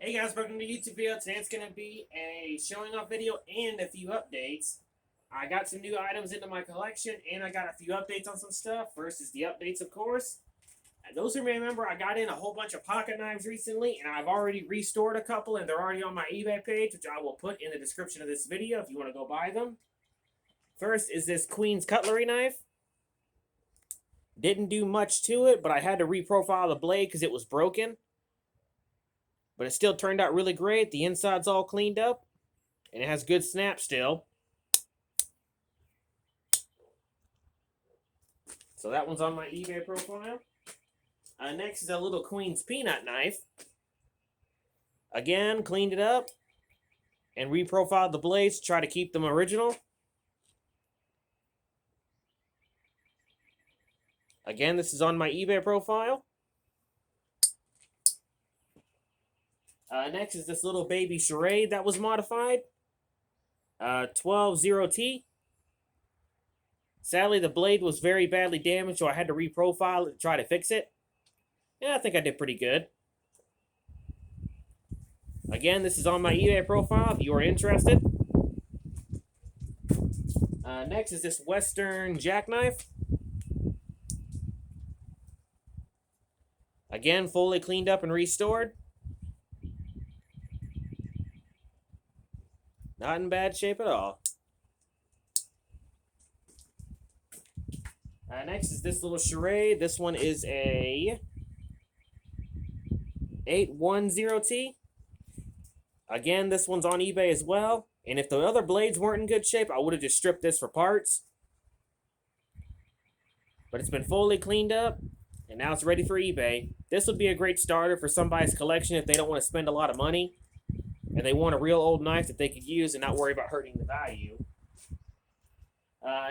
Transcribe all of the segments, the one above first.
Hey guys, welcome to YouTube video. Today it's going to be a showing off video and a few updates. I got some new items into my collection and I got a few updates on some stuff. First is the updates, of course. And those who may remember, I got in a whole bunch of pocket knives recently and I've already restored a couple and they're already on my eBay page, which I will put in the description of this video if you want to go buy them. First is this Queen's Cutlery knife. Didn't do much to it, but I had to reprofile the blade because it was broken. But it still turned out really great. The inside's all cleaned up. And it has good snap still. So that one's on my eBay profile. Next is a little Queen's Peanut knife. Again, cleaned it up. And reprofiled the blades to try to keep them original. Again, this is on my eBay profile. Next is this little baby charade that was modified. 120T. Sadly, the blade was very badly damaged, so I had to reprofile it to try to fix it. Yeah, I think I did pretty good. Again, this is on my eBay profile if you are interested. Next is this Western jackknife. Again, fully cleaned up and restored. Not in bad shape at all. Next is this little charade. This one is a 810T. Again, this one's on eBay as well. And if the other blades weren't in good shape, I would have just stripped this for parts. But it's been fully cleaned up, and now it's ready for eBay. This would be a great starter for somebody's collection if they don't want to spend a lot of money. And they want a real old knife that they could use and not worry about hurting the value.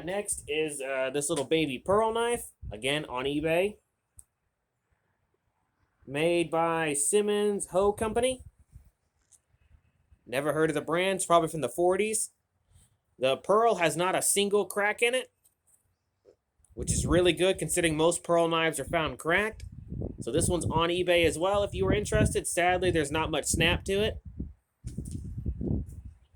Next is this little baby pearl knife. Again, on eBay. Made by Simmons Hoe Company. Never heard of the brand. It's probably from the 40s. The pearl has not a single crack in it, which is really good considering most pearl knives are found cracked. So this one's on eBay as well if you were interested. Sadly, there's not much snap to it.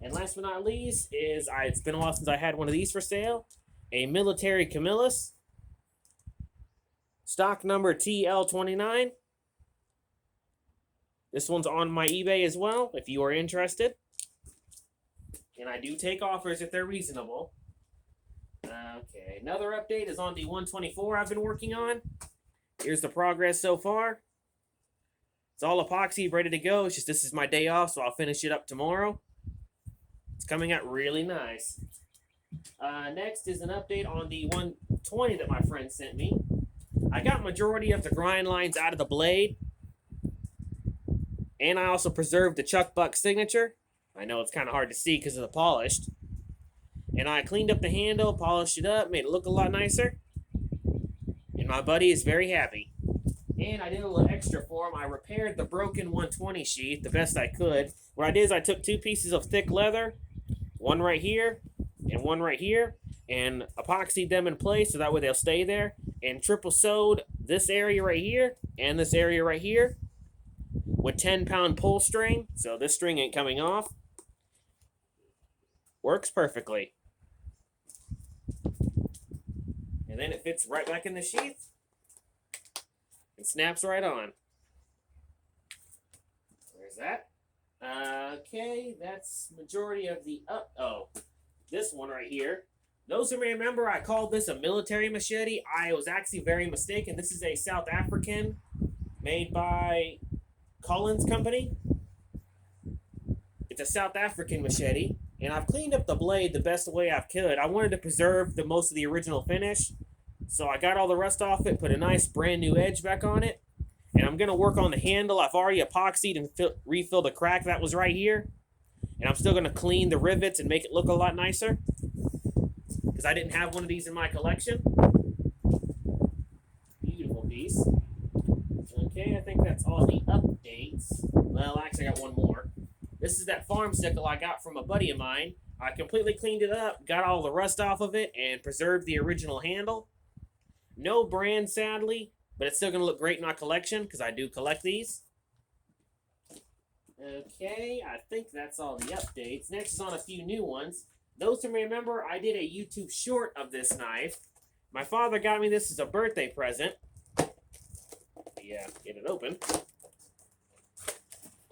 And last but not least is, it's been a while since I had one of these for sale. A military Camillus. Stock number TL29. This one's on my eBay as well, if you are interested. And I do take offers if they're reasonable. Okay, another update is on the 124 I've been working on. Here's the progress so far. It's all epoxy, ready to go. It's just this is my day off, so I'll finish it up tomorrow. It's coming out really nice. Next is an update on the 120 that my friend sent me. I got majority of the grind lines out of the blade. And I also preserved the Chuck Buck signature. I know it's kind of hard to see because of the polished. And I cleaned up the handle, polished it up, made it look a lot nicer. And my buddy is very happy. And I did a little extra for him. I repaired the broken 120 sheath the best I could. What I did is I took two pieces of thick leather, one right here and one right here, and epoxied them in place so that way they'll stay there, and triple sewed this area right here and this area right here with 10-pound pull string, so this string ain't coming off. Works perfectly. And then it fits right back in the sheath. It snaps right on. There's that. Okay, that's majority of the this one right here. Those who may remember, I called this a military machete. I was actually very mistaken. This is a South African made by Collins Company. It's a South African machete, and I've cleaned up the blade the best way I could. I wanted to preserve most of the original finish. So I got all the rust off it, put a nice brand new edge back on it. And I'm going to work on the handle. I've already epoxied and refilled the crack that was right here. And I'm still going to clean the rivets and make it look a lot nicer. Because I didn't have one of these in my collection. Beautiful piece. Okay, I think that's all the updates. Well, actually I got one more. This is that farm sickle I got from a buddy of mine. I completely cleaned it up, got all the rust off of it, and preserved the original handle. No brand, sadly, but it's still going to look great in my collection because I do collect these. Okay, I think that's all the updates. Next is on a few new ones. Those who remember, I did a YouTube short of this knife. My father got me this as a birthday present. Yeah, get it open.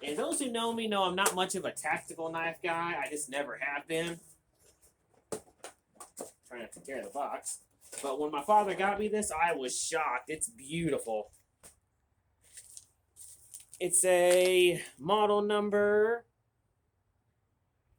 And those who know me know I'm not much of a tactical knife guy. I just never have been. Trying to take care of the box. But when my father got me this, I was shocked. It's beautiful. It's a model number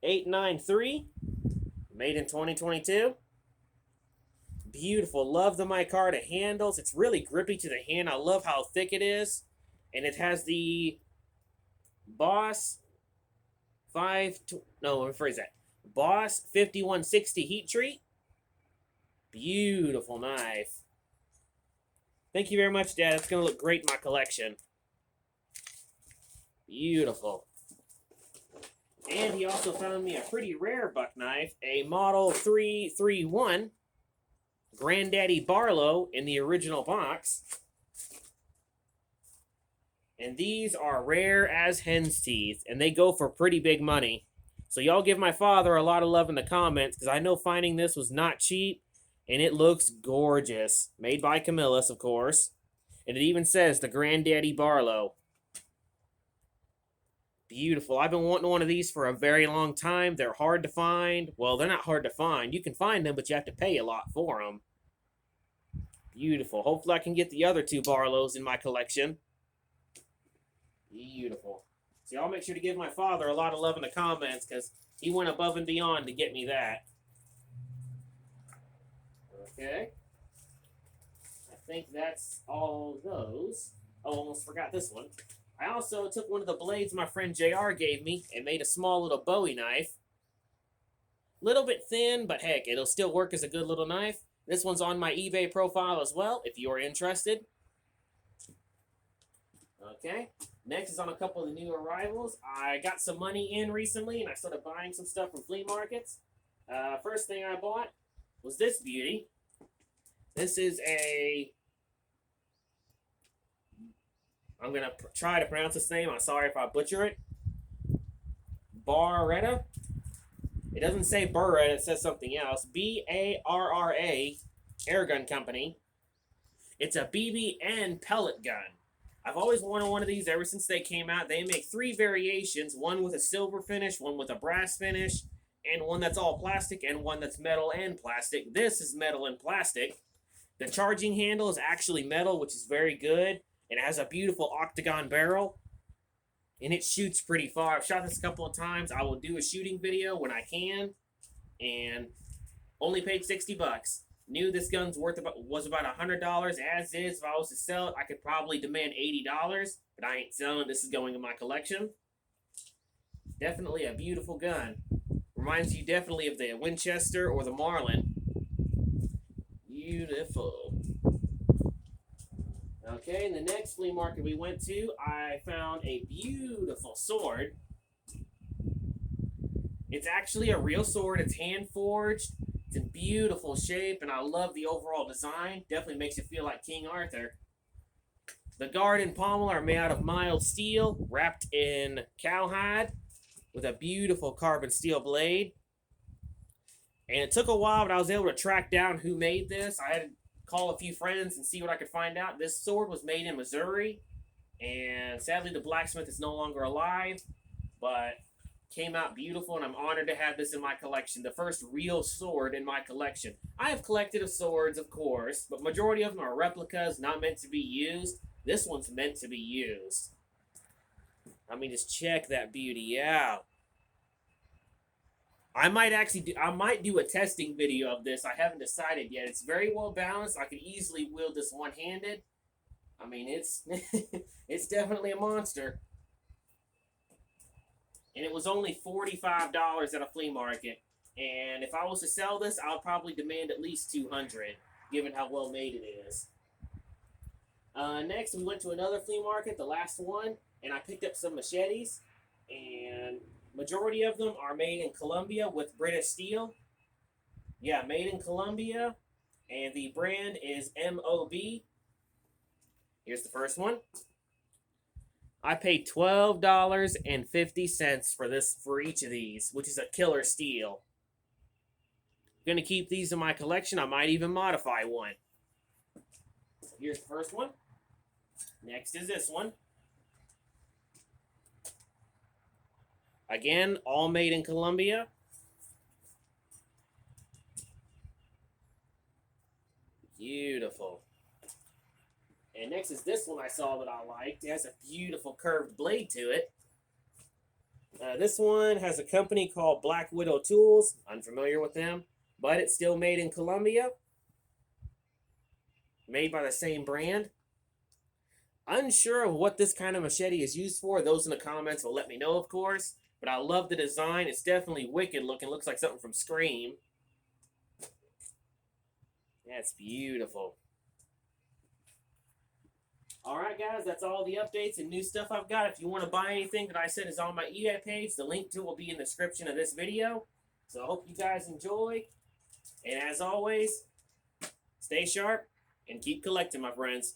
893, made in 2022. Beautiful. Love the micarta handles. It's really grippy to the hand. I love how thick it is. And it has the Boss Boss 5160 heat treat. Beautiful knife. Thank you very much, Dad. It's going to look great in my collection. Beautiful. And he also found me a pretty rare buck knife, a Model 331 Granddaddy Barlow in the original box. And these are rare as hen's teeth, and they go for pretty big money. So y'all give my father a lot of love in the comments, because I know finding this was not cheap, and it looks gorgeous. Made by Camillus, of course. And it even says the Granddaddy Barlow. Beautiful. I've been wanting one of these for a very long time. They're hard to find. Well, they're not hard to find. You can find them, but you have to pay a lot for them. Beautiful. Hopefully I can get the other two Barlows in my collection. Beautiful. So y'all make sure to give my father a lot of love in the comments, because he went above and beyond to get me that. Okay. I think that's all those. Oh, almost forgot this one. I also took one of the blades my friend JR gave me and made a small little Bowie knife. Little bit thin, but heck, it'll still work as a good little knife. This one's on my eBay profile as well, if you are interested. Okay, next is on a couple of the new arrivals. I got some money in recently, and I started buying some stuff from flea markets. First thing I bought was this beauty. This is a... I'm going to try to pronounce this name. I'm sorry if I butcher it. Barretta. It doesn't say Beretta. It says something else. B-A-R-R-A Airgun Company. It's a BB pellet gun. I've always wanted one of these ever since they came out. They make 3 variations. One with a silver finish, one with a brass finish, and one that's all plastic, and one that's metal and plastic. This is metal and plastic. The charging handle is actually metal, which is very good. It has a beautiful octagon barrel, and it shoots pretty far. I've shot this a couple of times. I will do a shooting video when I can, and only paid 60 bucks. Knew this gun's was about $100 as is. If I was to sell it, I could probably demand $80, but I ain't selling. This is going in my collection. Definitely a beautiful gun. Reminds you definitely of the Winchester or the Marlin. Beautiful. Okay, in the next flea market we went to, I found a beautiful sword. It's actually a real sword. It's hand-forged. It's in beautiful shape, and I love the overall design. Definitely makes you feel like King Arthur. The guard and pommel are made out of mild steel, wrapped in cowhide, with a beautiful carbon steel blade. And it took a while, but I was able to track down who made this. I had to call a few friends and see what I could find out. This sword was made in Missouri, and sadly the blacksmith is no longer alive, but came out beautiful, and I'm honored to have this in my collection. The first real sword in my collection. I have collected of swords, of course, but majority of them are replicas, not meant to be used. This one's meant to be used. I mean, just check that beauty out. I might do a testing video of this. I haven't decided yet. It's very well balanced. I could easily wield this one-handed. I mean, it's it's definitely a monster. And it was only $45 at a flea market. And if I was to sell this, I'll probably demand at least $200, given how well made it is. Next, we went to another flea market, the last one, and I picked up some machetes. And majority of them are made in Colombia with British steel. Yeah, made in Colombia. And the brand is MOB. Here's the first one. I paid $12.50 for each of these, which is a killer steal. I'm gonna keep these in my collection. I might even modify one. Here's the first one. Next is this one. Again, all made in Colombia. Beautiful. And next is this one I saw that I liked. It has a beautiful curved blade to it. This one has a company called Black Widow Tools. Unfamiliar with them, but it's still made in Colombia. Made by the same brand. Unsure of what this kind of machete is used for. Those in the comments will let me know, of course. But I love the design. It's definitely wicked looking. Looks like something from Scream. That's beautiful. Alright guys, that's all the updates and new stuff I've got. If you want to buy anything that I said is on my eBay page, the link to it will be in the description of this video. So I hope you guys enjoy. And as always, stay sharp and keep collecting, my friends.